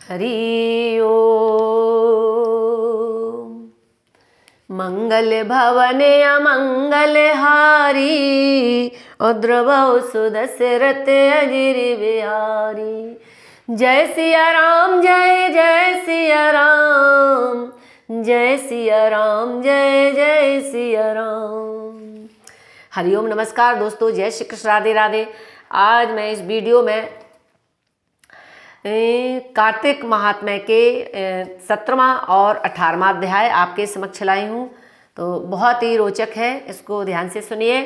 हरि ओम। मंगल भवने अमंगल हारी, उद्रवौ सुदशरथ अजिर बिहारी। जय सिया राम जय जय सिया राम, जय सिया राम जय जय सिया राम। हरिओम नमस्कार दोस्तों, जय श्री कृष्ण, राधे राधे। आज मैं इस वीडियो में कार्तिक महात्म्य के 17वां और 18वां अध्याय आपके समक्ष लाई हूँ। तो बहुत ही रोचक है, इसको ध्यान से सुनिए।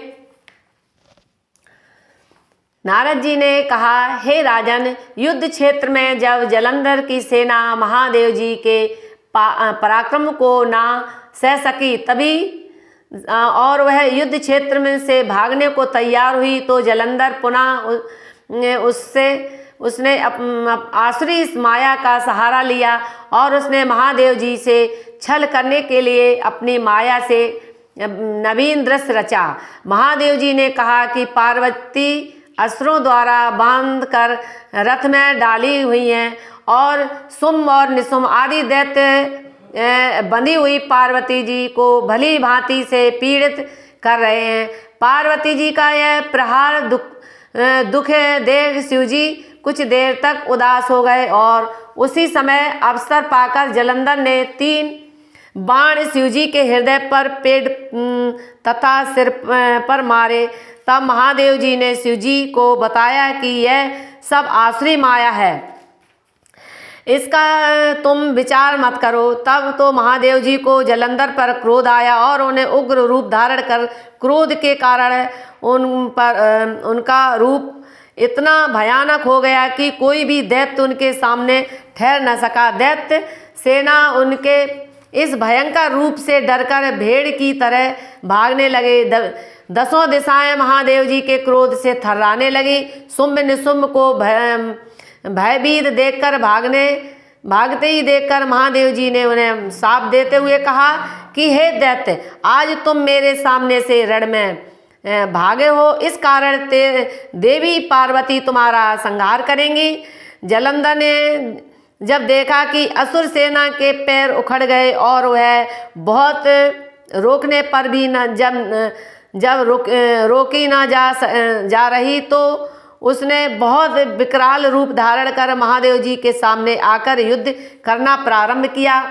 नारद जी ने कहा, हे राजन, युद्ध क्षेत्र में जब जलंधर की सेना महादेव जी के पराक्रम को ना सह सकी तभी और वह युद्ध क्षेत्र में से भागने को तैयार हुई तो जलंधर पुनः उसने आसुरी माया का सहारा लिया और उसने महादेव जी से छल करने के लिए अपनी माया से नवीन दृश्य रचा। महादेव जी ने कहा कि पार्वती असुरों द्वारा बांध कर रथ में डाली हुई हैं और सुम और निसुम आदि दैत्य बंधी हुई पार्वती जी को भली भांति से पीड़ित कर रहे हैं। पार्वती जी का यह प्रहार दुख देख शिवजी कुछ देर तक उदास हो गए और उसी समय अवसर पाकर जलंधर ने 3 बाण शिवजी के हृदय पर, पेट तथा सिर पर मारे। तब महादेव जी ने शिवजी को बताया कि यह सब आसुरी माया है, इसका तुम विचार मत करो। तब तो महादेव जी को जलंधर पर क्रोध आया और उन्हें उग्र रूप धारण कर क्रोध के कारण उनका रूप इतना भयानक हो गया कि कोई भी दैत्य उनके सामने ठहर न सका। दैत्य सेना उनके इस भयंकर रूप से डरकर भेड़ की तरह भागने लगे। 10 दिशाएं महादेव जी के क्रोध से थर्राने लगी। शुंभ निशुंभ को भयभीत देखकर भागते ही देखकर महादेव जी ने उन्हें शाप देते हुए कहा कि हे दैत्य, आज तुम मेरे सामने से रण में भागे हो, इस कारण देवी पार्वती तुम्हारा संहार करेंगी। जलंधर ने जब देखा कि असुर सेना के पैर उखड़ गए और वह बहुत रोकने पर भी रोकी ना जा रही तो उसने बहुत विकराल रूप धारण कर महादेव जी के सामने आकर युद्ध करना प्रारंभ किया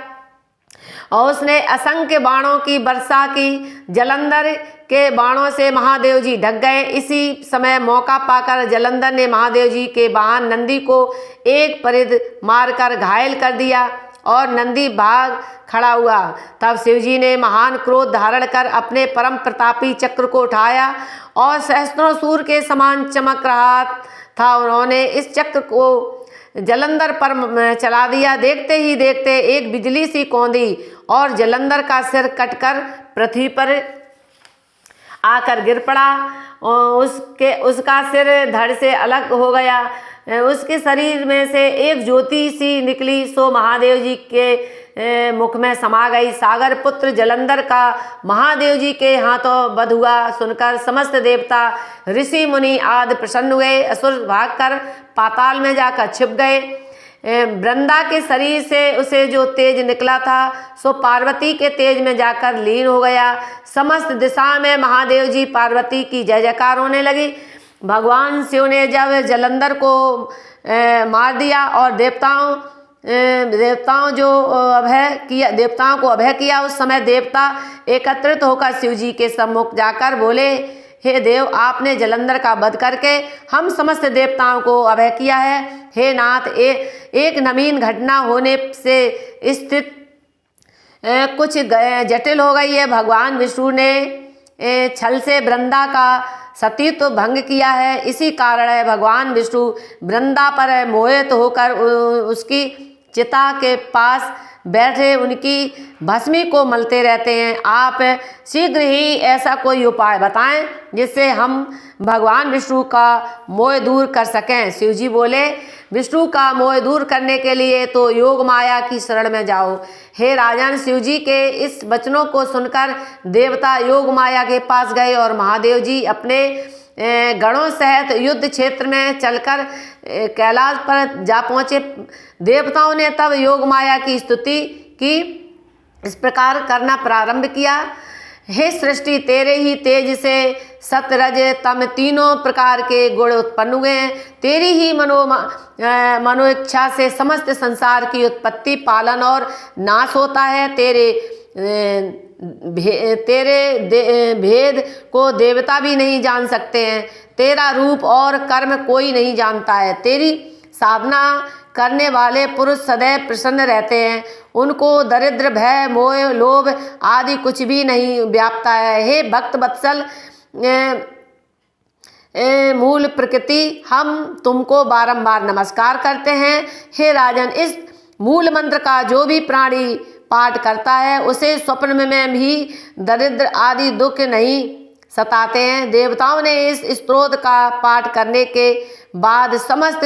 और उसने असंख्य बाणों की वर्षा की। जलंधर के बाणों से महादेव जी ढक गए। इसी समय मौका पाकर जलंधर ने महादेव जी के वाहन नंदी को एक परिध मारकर घायल कर दिया और नंदी भाग खड़ा हुआ। तब शिवजी ने महान क्रोध धारण कर अपने परम प्रतापी चक्र को उठाया और सहस्त्रों सूर्य के समान चमक रहा था। उन्होंने इस चक्र को जलंधर पर चला दिया। देखते ही देखते एक बिजली सी कौंधी और जलंधर का सिर कटकर पृथ्वी पर आकर गिर पड़ा। उसका सिर धड़ से अलग हो गया। उसके शरीर में से एक ज्योति सी निकली, सो महादेव जी के मुख में समा गई। सागर पुत्र जलंधर का महादेव जी के हाथों वध हुआ सुनकर समस्त देवता ऋषि मुनि आदि प्रसन्न हुए। असुर भागकर पाताल में जाकर छिप गए। वृंदा के शरीर से उसे जो तेज निकला था सो पार्वती के तेज में जाकर लीन हो गया। समस्त दिशा में महादेव जी पार्वती की जय जयकार होने लगी। भगवान शिव ने जब जलंधर को मार दिया और देवताओं को अभय किया, उस समय देवता एकत्रित होकर शिव जी के सम्मुख जाकर बोले, हे देव, आपने जलंधर का वध करके हम समस्त देवताओं को अभय किया है। हे नाथ, एक नवीन घटना होने से स्थित कुछ जटिल हो गई है। भगवान विष्णु ने छल से वृंदा का सतीत्व भंग किया है। इसी कारण है भगवान विष्णु वृंदा पर मोहित होकर उसकी चिता के पास बैठे उनकी भस्मी को मलते रहते हैं। आप शीघ्र ही ऐसा कोई उपाय बताएं जिससे हम भगवान विष्णु का मोह दूर कर सकें। शिवजी बोले, विष्णु का मोह दूर करने के लिए तो योग माया की शरण में जाओ। हे राजन, शिवजी के इस वचनों को सुनकर देवता योग माया के पास गए और महादेव जी अपने गणों सहित युद्ध क्षेत्र में चलकर कैलाश पर जा पहुँचे। देवताओं ने तब योग माया की स्तुति की, इस प्रकार करना प्रारंभ किया। हे सृष्टि, तेरे ही तेज से सत रज तम तीनों प्रकार के गुण उत्पन्न हुए हैं। तेरी ही मनो इच्छा से समस्त संसार की उत्पत्ति, पालन और नाश होता है। तेरे भेद को देवता भी नहीं जान सकते हैं। तेरा रूप और कर्म कोई नहीं जानता है। तेरी साधना करने वाले पुरुष सदैव प्रसन्न रहते हैं। उनको दरिद्र, भय, मोह, लोभ आदि कुछ भी नहीं व्यापता है। हे भक्त वत्सल मूल प्रकृति, हम तुमको बारंबार नमस्कार करते हैं। हे राजन, इस मूल मंत्र का जो भी प्राणी पाठ करता है उसे स्वप्न में भी दरिद्र आदि दुख नहीं सताते हैं। देवताओं ने इस स्तोत्र का पाठ करने के बाद समस्त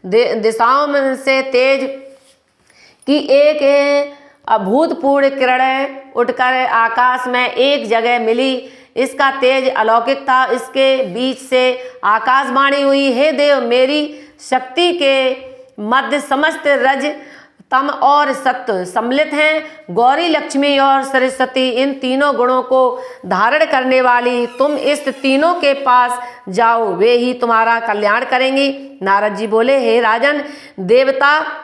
दिशाओं में से तेज की एक अभूतपूर्व किरण उठकर आकाश में एक जगह मिली। इसका तेज अलौकिक था। इसके बीच से आकाशवाणी हुई, हे देव, मेरी शक्ति के मध्य समस्त रज, तम और सत्व सम्मिलित हैं। गौरी, लक्ष्मी और सरस्वती, इन तीनों गुणों को धारण करने वाली तुम इस तीनों के पास जाओ, वे ही तुम्हारा कल्याण करेंगी। नारद जी बोले, हे राजन, देवता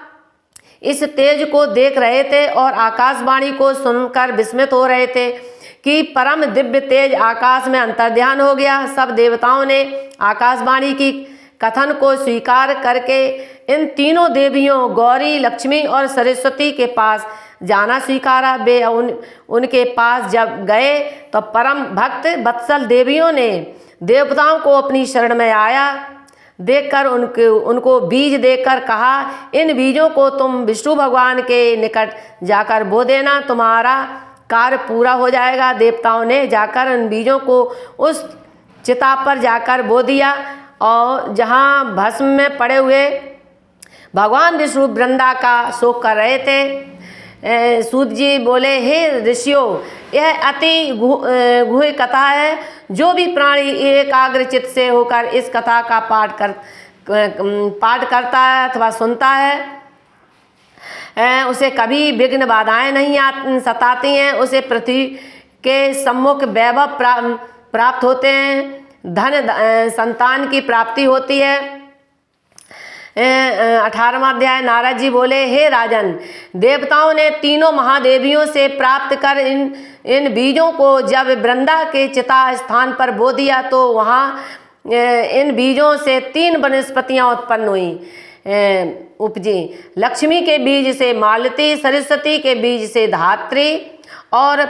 इस तेज को देख रहे थे और आकाशवाणी को सुनकर विस्मित हो रहे थे कि परम दिव्य तेज आकाश में अंतर्ध्यान हो गया। सब देवताओं ने आकाशवाणी की कथन को स्वीकार करके इन तीनों देवियों गौरी, लक्ष्मी और सरस्वती के पास जाना स्वीकारा। वे उनके पास जब गए तो परम भक्त वत्सल देवियों ने देवताओं को अपनी शरण में आया देखकर उनको बीज देकर कहा, इन बीजों को तुम विष्णु भगवान के निकट जाकर बो देना, तुम्हारा कार्य पूरा हो जाएगा। देवताओं ने जाकर उन बीजों को उस चिता पर जाकर बो दिया और जहाँ भस्म में पड़े हुए भगवान विष्णु वृंदा का शोक कर रहे थे। सूत जी बोले, हे ऋषियों, यह अति गुह्य कथा है। जो भी प्राणी एकाग्रचित से होकर इस कथा का पाठ करता है अथवा सुनता है, उसे कभी विघ्न बाधाएं नहीं सताती हैं। उसे पृथ्वी के सम्मुख वैभव प्राप्त होते हैं, धन संतान की प्राप्ति होती है। 18वां अध्याय। नारद जी बोले, हे राजन, देवताओं ने तीनों महादेवियों से प्राप्त कर इन बीजों को जब वृंदा के चिता स्थान पर बो दिया तो वहाँ इन बीजों से 3 वनस्पतियाँ उत्पन्न उपजी। लक्ष्मी के बीज से मालती, सरस्वती के बीज से धात्री और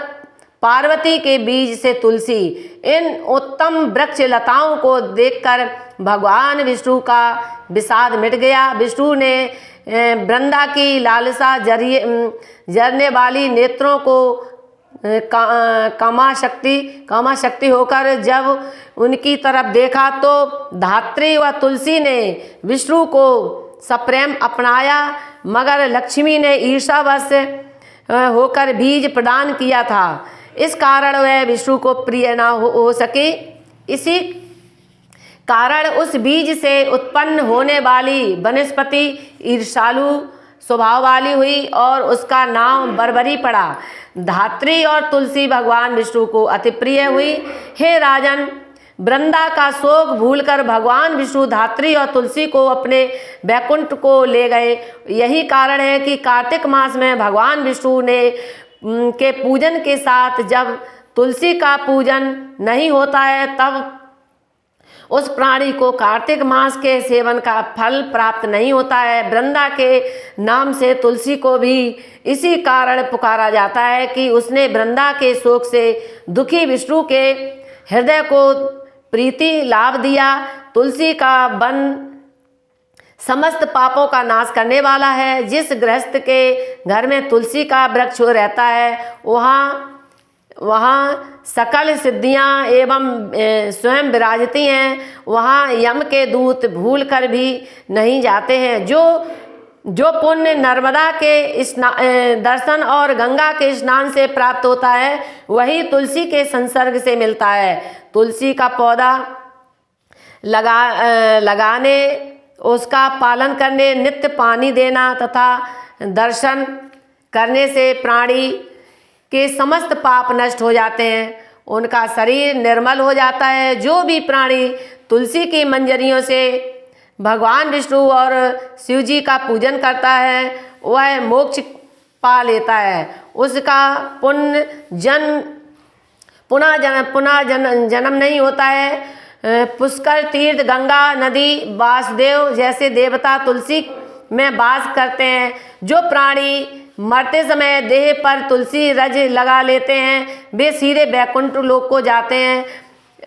पार्वती के बीज से तुलसी। इन उत्तम वृक्ष लताओं को देखकर भगवान विष्णु का विषाद मिट गया। विष्णु ने वृंदा की लालसा जरने वाली नेत्रों को कामाशक्ति होकर जब उनकी तरफ देखा तो धात्री व तुलसी ने विष्णु को सप्रेम अपनाया, मगर लक्ष्मी ने ईर्षावश होकर बीज प्रदान किया था। इस कारण वह विष्णु को प्रिय न हो सके। इसी कारण उस बीज से उत्पन्न होने वाली वनस्पति ईर्षालु स्वभाव वाली हुई और उसका नाम बर्बरी पड़ा। धात्री और तुलसी भगवान विष्णु को अति प्रिय हुई। हे राजन, वृंदा का शोक भूलकर भगवान विष्णु धात्री और तुलसी को अपने वैकुंठ को ले गए। यही कारण है कि कार्तिक मास में भगवान विष्णु ने के पूजन के साथ जब तुलसी का पूजन नहीं होता है तब उस प्राणी को कार्तिक मास के सेवन का फल प्राप्त नहीं होता है। वृंदा के नाम से तुलसी को भी इसी कारण पुकारा जाता है कि उसने वृंदा के शोक से दुखी विष्णु के हृदय को प्रीति लाभ दिया। तुलसी का वन समस्त पापों का नाश करने वाला है। जिस गृहस्थ के घर में तुलसी का वृक्ष रहता है वहाँ सकल सिद्धियाँ एवं स्वयं विराजती हैं। वहाँ यम के दूत भूल कर भी नहीं जाते हैं। जो पुण्य नर्मदा के दर्शन और गंगा के स्नान से प्राप्त होता है वही तुलसी के संसर्ग से मिलता है। तुलसी का पौधा लगाने, उसका पालन करने, नित्य पानी देना तथा दर्शन करने से प्राणी के समस्त पाप नष्ट हो जाते हैं, उनका शरीर निर्मल हो जाता है। जो भी प्राणी तुलसी की मंजरियों से भगवान विष्णु और शिव जी का पूजन करता है वह मोक्ष पा लेता है। उसका पुनः जन्म नहीं होता है। पुष्कर, तीर्थ, गंगा नदी, वासुदेव जैसे देवता तुलसी में वास करते हैं। जो प्राणी मरते समय देह पर तुलसी रज लगा लेते हैं वे सीधे वैकुंठ लोक को जाते हैं।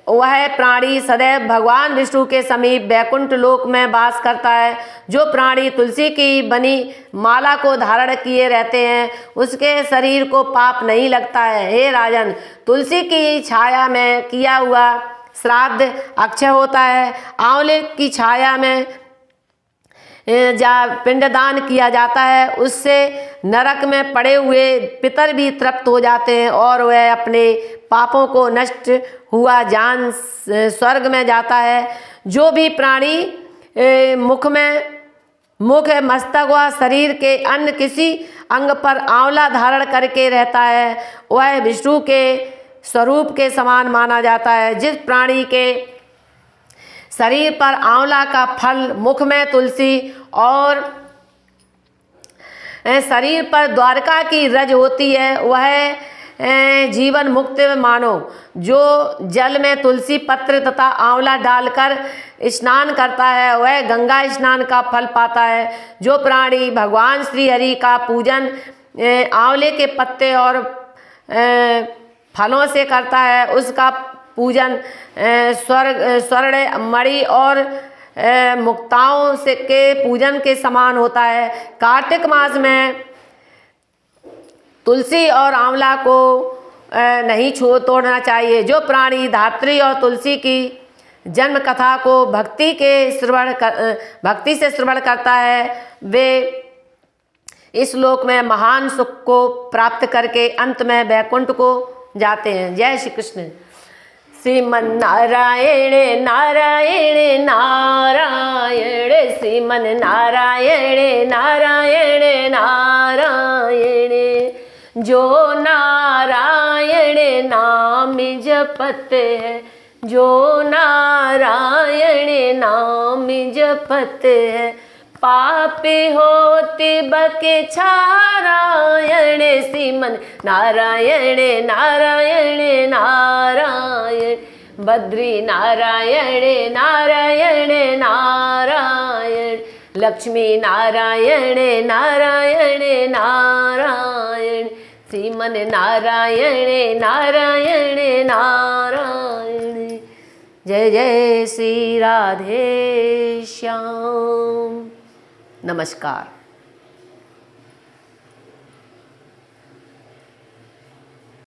वह प्राणी सदैव भगवान विष्णु के समीप वैकुंठ लोक में वास करता है। जो प्राणी तुलसी की बनी माला को धारण किए रहते हैं उसके शरीर को पाप नहीं लगता है। हे राजन, तुलसी की छाया में किया हुआ श्राद्ध अक्षय होता है। आंवले की छाया में पिंडदान किया जाता है, उससे नरक में पड़े हुए पितर भी तृप्त हो जाते हैं और वह अपने पापों को नष्ट हुआ जान स्वर्ग में जाता है। जो भी प्राणी मुख, मस्तक व शरीर के अन्य किसी अंग पर आंवला धारण करके रहता है वह विष्णु के स्वरूप के समान माना जाता है। जिस प्राणी के शरीर पर आंवला का फल, मुख में तुलसी और शरीर पर द्वारका की रज होती है वह जीवन मुक्त मानो। जो जल में तुलसी पत्र तथा आंवला डालकर स्नान करता है वह गंगा स्नान का फल पाता है। जो प्राणी भगवान श्री हरि का पूजन आंवले के पत्ते और फलों से करता है उसका पूजन स्वर्ण मणि और मुक्ताओं से के पूजन के समान होता है। कार्तिक मास में तुलसी और आंवला को नहीं तोड़ना चाहिए। जो प्राणी धात्री और तुलसी की जन्म कथा को भक्ति से श्रवण करता है वे इस लोक में महान सुख को प्राप्त करके अंत में वैकुंठ को जाते हैं। जय श्री कृष्ण। श्रीमन नारायण नारायण नारायण, श्रीमन नारायण नारायण नारायण। जो नारायण नाम जपत है, जो नारायण नाम जपत है, पापी होती बके छारायण। श्रीमन नारायण नारायण नारायण, बद्री नारायण नारायण नारायण, लक्ष्मी नारायण नारायण नारायण, श्रीमन नारायण नारायण नारायण। जय जय श्री राधे श्याम। नमस्कार।